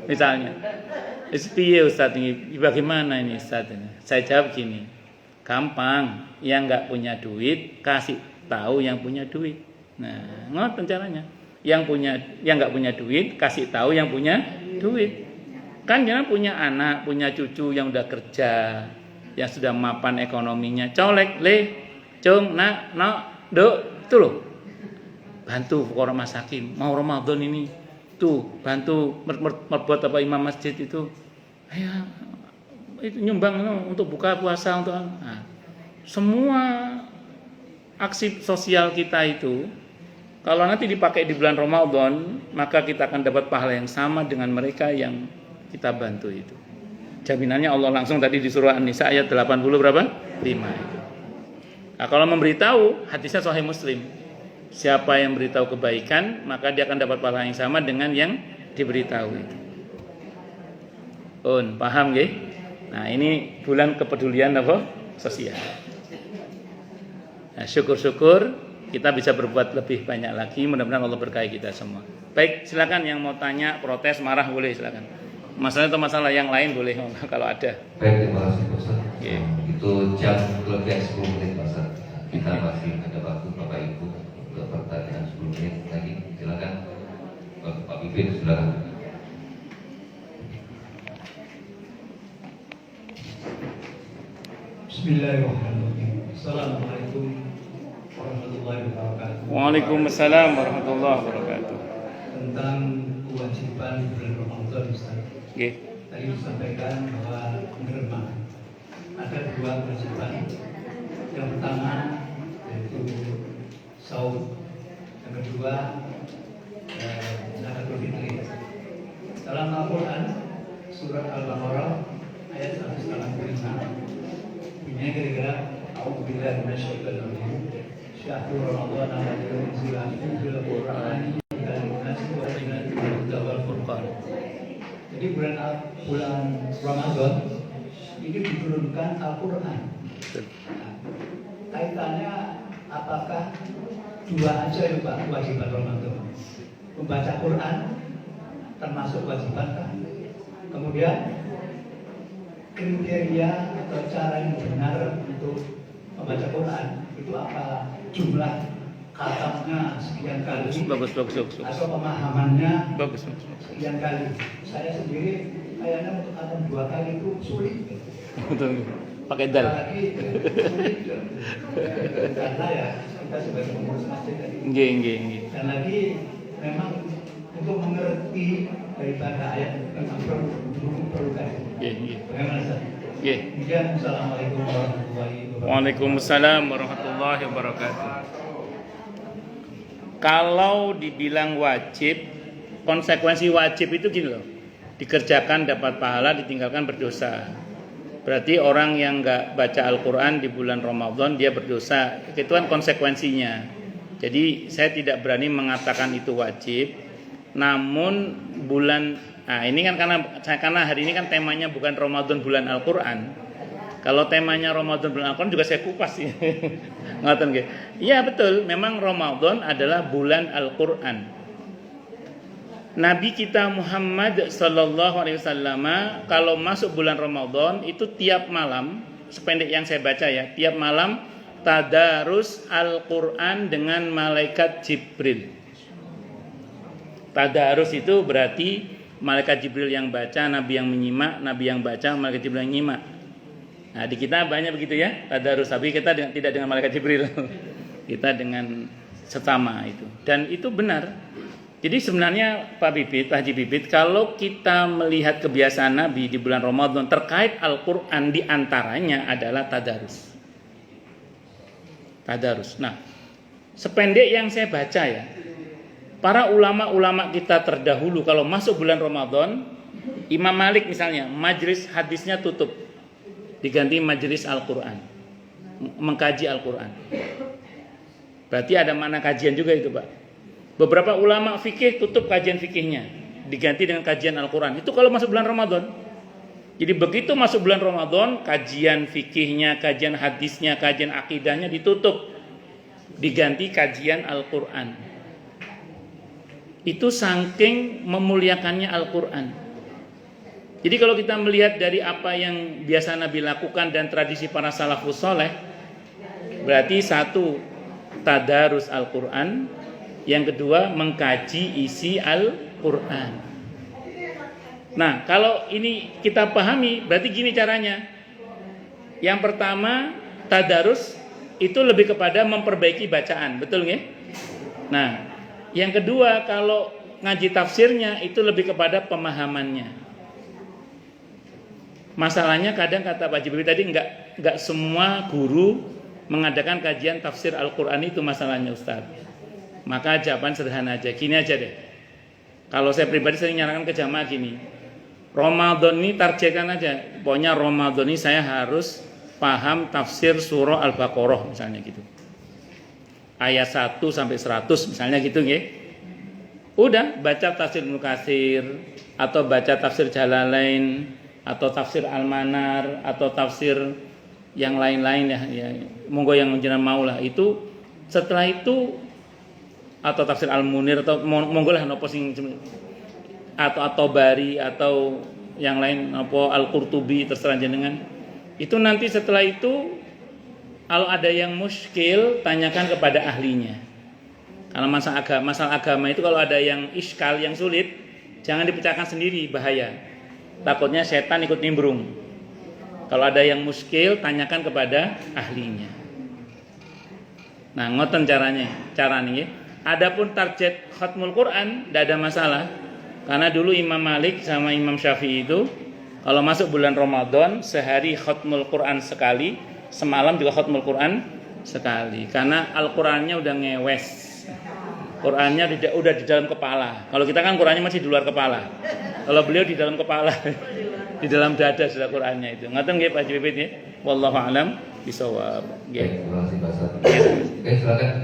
Misalnya. Piye Ustadz ini bagaimana ini Ustadz ini? Saya jawab gini. Gampang, yang enggak punya duit kasih tahu yang punya duit. Nah, ngoten caranya. Yang enggak punya duit kasih tahu yang punya duit. Kan jangan punya anak, punya cucu yang udah kerja, yang sudah mapan ekonominya. Colek, cung, nak, duk, itu loh. Bantu fuqara masakin. Mau Ramadan ini, tuh bantu merbuat apa imam masjid itu. Ya, itu nyumbang untuk buka puasa untuk. Nah, semua aksi sosial kita itu kalau nanti dipakai di bulan Ramadan, maka kita akan dapat pahala yang sama dengan mereka yang kita bantu itu. Jaminannya Allah langsung tadi di surah An-Nisa ayat 80 berapa? 5 itu. Nah, kalau memberitahu, hadisnya Sahih Muslim. Siapa yang beritahu kebaikan, maka dia akan dapat pahala yang sama dengan yang diberitahu itu. Paham nggih? Nah, ini bulan kepedulian apa? Sosial. Nah, syukur-syukur kita bisa berbuat lebih banyak lagi. Mudah-mudahan Allah berkahi kita semua. Baik, silakan yang mau tanya, protes, marah boleh silakan. Masalah atau masalah yang lain boleh kalau ada. Baik, terima kasih Pak Ustaz. Itu jam lebih 10 menit Pak Ustaz. Kita masih ada waktu Bapak Ibu untuk pertanyaan 10 menit lagi. Silakan Pak Bibin, silakan. Bismillahirrahmanirrahim. Assalamualaikum warahmatullahi wabarakatuh. Waalaikumsalam warahmatullahi wabarakatuh. Tentang kewajiban bulan Ramadan, Ustaz. Tadi disampaikan bahwa menerima ada 2 kewajiban. Yang pertama yaitu saum. Yang kedua zakatul fitri. Dalam Al-Quran surat Al-Baqarah ayat 185 bunyinya kira-kira A'udzubillahi minasyaitonir rajim. Syahrul Ramadan alladzi unzila fihi al-Qur'an lin-nasi wa bayyinatin minal huda wal furqan. Jadi bulan Ramadan ini diturunkan Al-Quran. Nah, kaitannya apakah 2 aja ya Pak kewajiban Ramadan? Membaca Quran termasuk kewajiban kan? Kemudian kriteria atau cara yang benar untuk membaca Quran itu apa? Jumlah khatamnya sekian kali, Bagus. atau pemahamannya Bagus. sekian kali. Saya sendiri kayaknya untuk khatam 2 kali itu sulit. Betul. Pakai dal. Apalagi sulit karena ya kita sebagai pengurus masjid tadi. Nggih. Dan lagi memang untuk mengerti daripada ayat memang perlu kaji. Nggih. Bagaimana Ustaz? Nggih. Kemudian Assalamualaikum warahmatullahi wabarakatuh. Waalaikumsalam warahmatullahi wabarakatuh. Kalau dibilang wajib, konsekuensi wajib itu gini loh. Dikerjakan dapat pahala, ditinggalkan berdosa. Berarti orang yang enggak baca Al-Quran di bulan Ramadan dia berdosa. Itu kan konsekuensinya. Jadi saya tidak berani mengatakan itu wajib. Namun ini kan karena hari ini kan temanya bukan Ramadan bulan Al-Quran. Kalau temanya Ramadan bulan Al-Quran juga saya kupas sih. Ngoten nggih. Iya betul, memang Ramadan adalah bulan Al-Quran. Nabi kita Muhammad sallallahu alaihi wasallam kalau masuk bulan Ramadan itu tiap malam sependek yang saya baca ya, tiap malam tadarus Al-Quran dengan malaikat Jibril. Tadarus itu berarti malaikat Jibril yang baca, Nabi yang menyimak, Nabi yang baca, malaikat Jibril yang nyimak. Nah, di kita banyak begitu ya, tadarus, tapi kita tidak dengan malaikat Jibril. Kita dengan sesama itu. Dan itu benar. Jadi sebenarnya Pak Haji Bibit, kalau kita melihat kebiasaan Nabi di bulan Ramadan terkait Al-Quran, diantaranya adalah tadarus. Tadarus. Nah, sependek yang saya baca ya, para ulama-ulama kita terdahulu kalau masuk bulan Ramadan, Imam Malik misalnya, majelis hadisnya tutup, diganti majelis Al-Quran, mengkaji Al-Quran. Berarti ada makna kajian juga itu Pak. Beberapa ulama fikih tutup kajian fikihnya, diganti dengan kajian Al-Quran. Itu kalau masuk bulan Ramadan. Jadi begitu masuk bulan Ramadan, kajian fikihnya, kajian hadisnya, kajian akidahnya ditutup, diganti kajian Al-Quran. Itu saking memuliakannya Al-Quran. Jadi kalau kita melihat dari apa yang biasa Nabi lakukan dan tradisi para salafus soleh, berarti satu, tadarus Al-Quran, yang kedua mengkaji isi Al-Quran. Nah, kalau ini kita pahami, berarti gini caranya. Yang pertama, tadarus itu lebih kepada memperbaiki bacaan, betul nggih? Nah, yang kedua, kalau ngaji tafsirnya itu lebih kepada pemahamannya. Masalahnya kadang kata Pak Jibril tadi enggak semua guru mengadakan kajian tafsir Al-Quran, itu masalahnya Ustaz. Maka jawaban sederhana aja, gini aja deh. Kalau saya pribadi sering nyarankan ke jamaah gini, Ramadan ini targetkan aja, pokoknya Ramadan ini saya harus paham tafsir surah Al-Baqarah misalnya gitu, ayat 1 sampai 100 misalnya gitu nggih. Udah baca tafsir Ibnu Katsir, atau baca tafsir Jalalain, atau tafsir Al-Manar, atau tafsir yang lain-lain ya, monggo yang jenengan mau lah. Itu setelah itu, atau tafsir Al-Munir, atau monggo lah nopo sing, atau At-Tabari, atau yang lain nopo Al-Qurtubi, terserah jenengan. Itu nanti setelah itu kalau ada yang muskil, tanyakan kepada ahlinya. Kalau masalah agama itu kalau ada yang iskal, yang sulit, jangan dipecahkan sendiri, bahaya. Takutnya setan ikut nimbrung. Kalau ada yang muskil, tanyakan kepada ahlinya. Nah, ngoten caranya ya. Adapun target khatmul Quran tidak ada masalah. Karena dulu Imam Malik sama Imam Syafi'i itu kalau masuk bulan Ramadan sehari khatmul Quran sekali, semalam juga khatmul Quran sekali. Karena Al-Qurannya udah ngewes. Qurannya udah di dalam kepala. Kalau kita kan Qurannya masih di luar kepala. Kalau beliau di dalam kepala, di dalam dada sudah Qurannya itu. Ngaten nggih Pak Haji Bibit ya. Wallahu a'lam bishawab. Nggih. Terima kasih Pak Ustaz. Oke, silakan.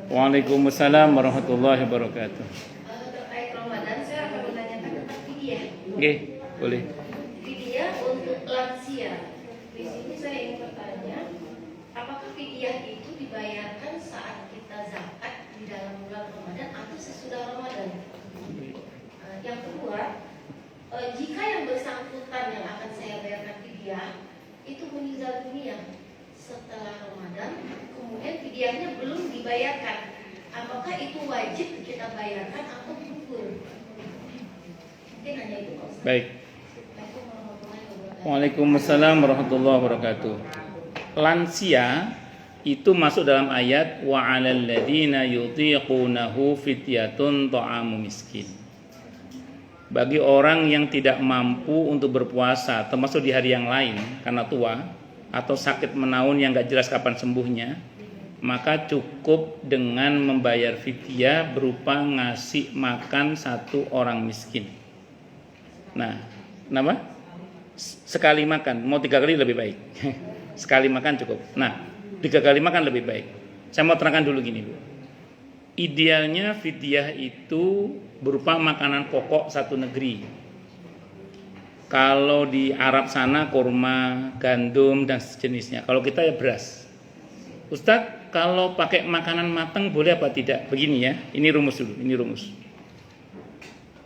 Waalaikumsalam warahmatullahi wabarakatuh. Terkait Ramadan, saya akan menanyakan tentang fidyah. Nggih, boleh. Fidyah untuk lansia. Di sini saya ingin bertanya, apakah fidyah itu dibayarkan saat kita zakat di dalam bulan Ramadan atau sesudah Ramadan? Yang kedua, jika yang bersangkutan yang akan saya bayarkan fidyah itu meninggal dunia setelah Ramadan, kemudian fidyahnya belum dibayarkan, apakah itu wajib kita bayarkan atau gugur? Mungkin hanya itu Pak Ustaz. Baik. Assalamualaikum warahmatullahi wabarakatuh. Waalaikumsalam warahmatullahi wabarakatuh. Lansia itu masuk dalam ayat wa 'alal ladzina yutiqunahu fidyatun ta'amu miskin. Bagi orang yang tidak mampu untuk berpuasa, termasuk di hari yang lain karena tua atau sakit menaun yang gak jelas kapan sembuhnya, maka cukup dengan membayar fidyah berupa ngasih makan satu orang miskin. Nah, kenapa? Sekali makan, mau 3 kali lebih baik. Sekali makan cukup. Nah, 3 kali makan lebih baik. Saya mau terangkan dulu gini, Bu. Idealnya fidyah itu berupa makanan pokok satu negeri. Kalau di Arab sana kurma, gandum dan sejenisnya. Kalau kita ya beras. Ustadz, kalau pakai makanan matang boleh apa tidak? Begini ya, ini rumus dulu, ini rumus.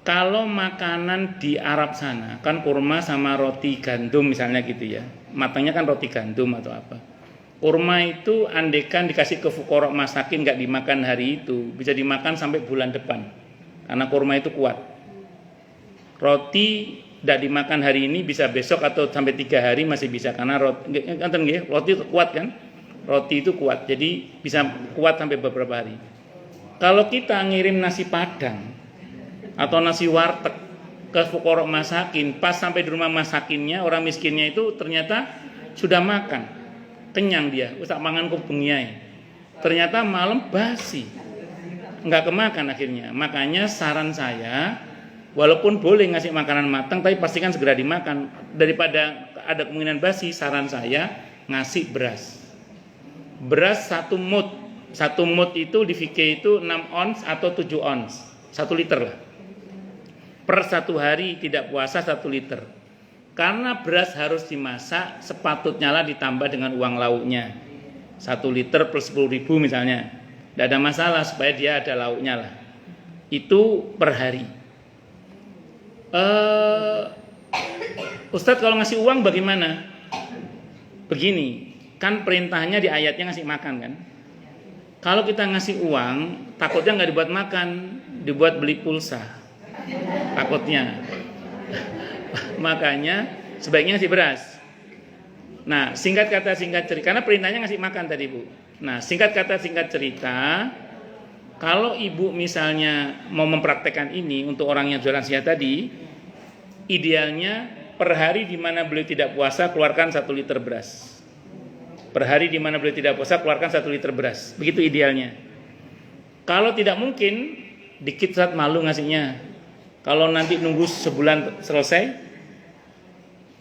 Kalau makanan di Arab sana kan kurma sama roti gandum misalnya gitu ya, matangnya kan roti gandum atau apa. Kurma itu andekan dikasih ke fuqara masakin nggak dimakan hari itu, bisa dimakan sampai bulan depan, karena kurma itu kuat. Roti tidak dimakan hari ini bisa besok atau sampai 3 hari masih bisa, karena roti itu kuat kan, roti itu kuat, jadi bisa kuat sampai beberapa hari. Kalau kita ngirim nasi padang atau nasi warteg ke fuqara masakin, pas sampai di rumah masakinnya, orang miskinnya itu ternyata sudah makan, kenyang dia, usak mangan kok bengiai, ternyata malam basi, nggak kemakan akhirnya. Makanya saran saya, walaupun boleh ngasih makanan matang, tapi pastikan segera dimakan. Daripada ada kemungkinan basi, saran saya ngasih beras. Beras 1 mut. 1 mut itu di fikih itu 6 ons atau 7 ons. 1 liter lah. Per 1 hari tidak puasa 1 liter. Karena beras harus dimasak, sepatutnya lah ditambah dengan uang lauknya. 1 liter plus 10.000 misalnya. Tidak ada masalah supaya dia ada lauknya lah. Itu per hari. Ustadz kalau ngasih uang bagaimana? Begini, kan perintahnya di ayatnya ngasih makan kan? Kalau kita ngasih uang, takutnya nggak dibuat makan, dibuat beli pulsa, takutnya. Makanya sebaiknya ngasih beras. Nah, singkat kata singkat cerita, karena perintahnya ngasih makan tadi Bu. Nah, singkat kata singkat cerita, kalau ibu misalnya mau mempraktekkan ini untuk orang yang jualan sihat tadi, idealnya per hari di mana beliau tidak puasa keluarkan 1 liter beras. Per hari di mana beliau tidak puasa keluarkan 1 liter beras. Begitu idealnya. Kalau tidak mungkin, dikit saat malu ngasihnya. Kalau nanti nunggu sebulan selesai,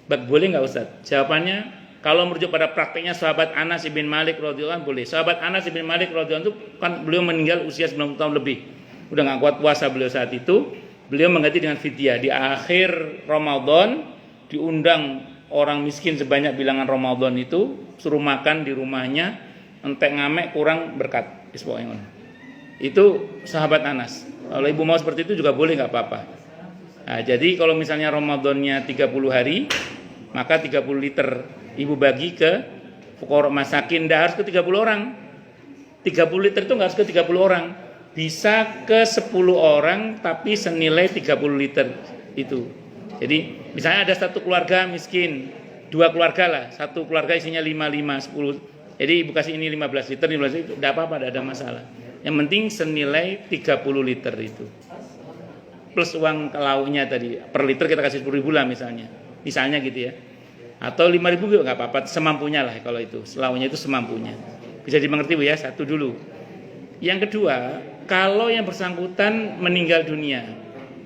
boleh nggak Ustaz? Jawabannya, kalau merujuk pada prakteknya sahabat Anas bin Malik radhiyallahu anhu boleh. Sahabat Anas bin Malik radhiyallahu anhu itu kan beliau meninggal usia 90 tahun lebih. Udah nggak kuat puasa beliau saat itu. Beliau mengganti dengan fidyah. Di akhir Ramadan diundang orang miskin sebanyak bilangan Ramadan itu, suruh makan di rumahnya, entek ngamek kurang berkat. Itu sahabat Anas. Kalau ibu mau seperti itu juga boleh, nggak apa-apa. Nah, jadi kalau misalnya Ramadannya 30 hari, maka 30 liter ibu bagi ke fuqara masakin. Tidak harus ke 30 orang. 30 liter itu nggak harus ke 30 orang. Bisa ke 10 orang tapi senilai 30 liter itu. Jadi misalnya ada 1 keluarga miskin, 2 keluarga lah, 1 keluarga isinya 5, 10. Jadi ibu kasih ini 15 liter, 15 liter, tidak apa-apa, tidak ada masalah. Yang penting senilai 30 liter itu. Plus uang lauknya tadi, per liter kita kasih 10.000 lah misalnya. Misalnya gitu ya. Atau 5.000 juga nggak apa-apa, semampunya lah kalau itu. Lauknya itu semampunya. Bisa dimengerti Bu ya, 1 dulu. Yang kedua, kalau yang bersangkutan meninggal dunia,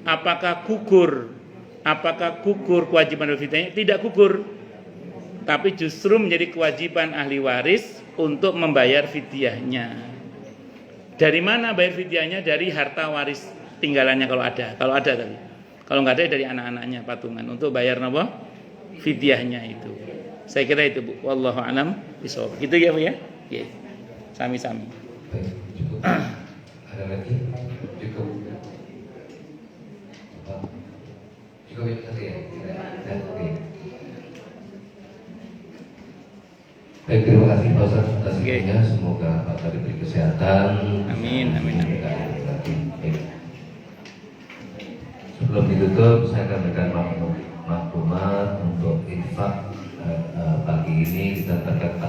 apakah gugur kewajiban fidyahnya? Tidak gugur, tapi justru menjadi kewajiban ahli waris untuk membayar fidyahnya. Dari mana bayar fidyahnya? Dari harta waris tinggalannya kalau ada tadi. Kalau nggak ada dari anak-anaknya patungan untuk bayar apa? Fidyahnya itu. Saya kira itu Bu. Wallahu a'lam bishawab. Gitu ya Bu ya? Oke. Sami-sami. Cukup. Ada lagi? Cukup. Cukup itu tadi ya? Oke. Baik, terima kasih Pak Ustaz atas ilmunya. Semoga Pak Ustaz diberi kesehatan. Amin, amin, amin. Sebelum ditutup, saya akan berikan maklumat untuk infak pagi ini kita terkait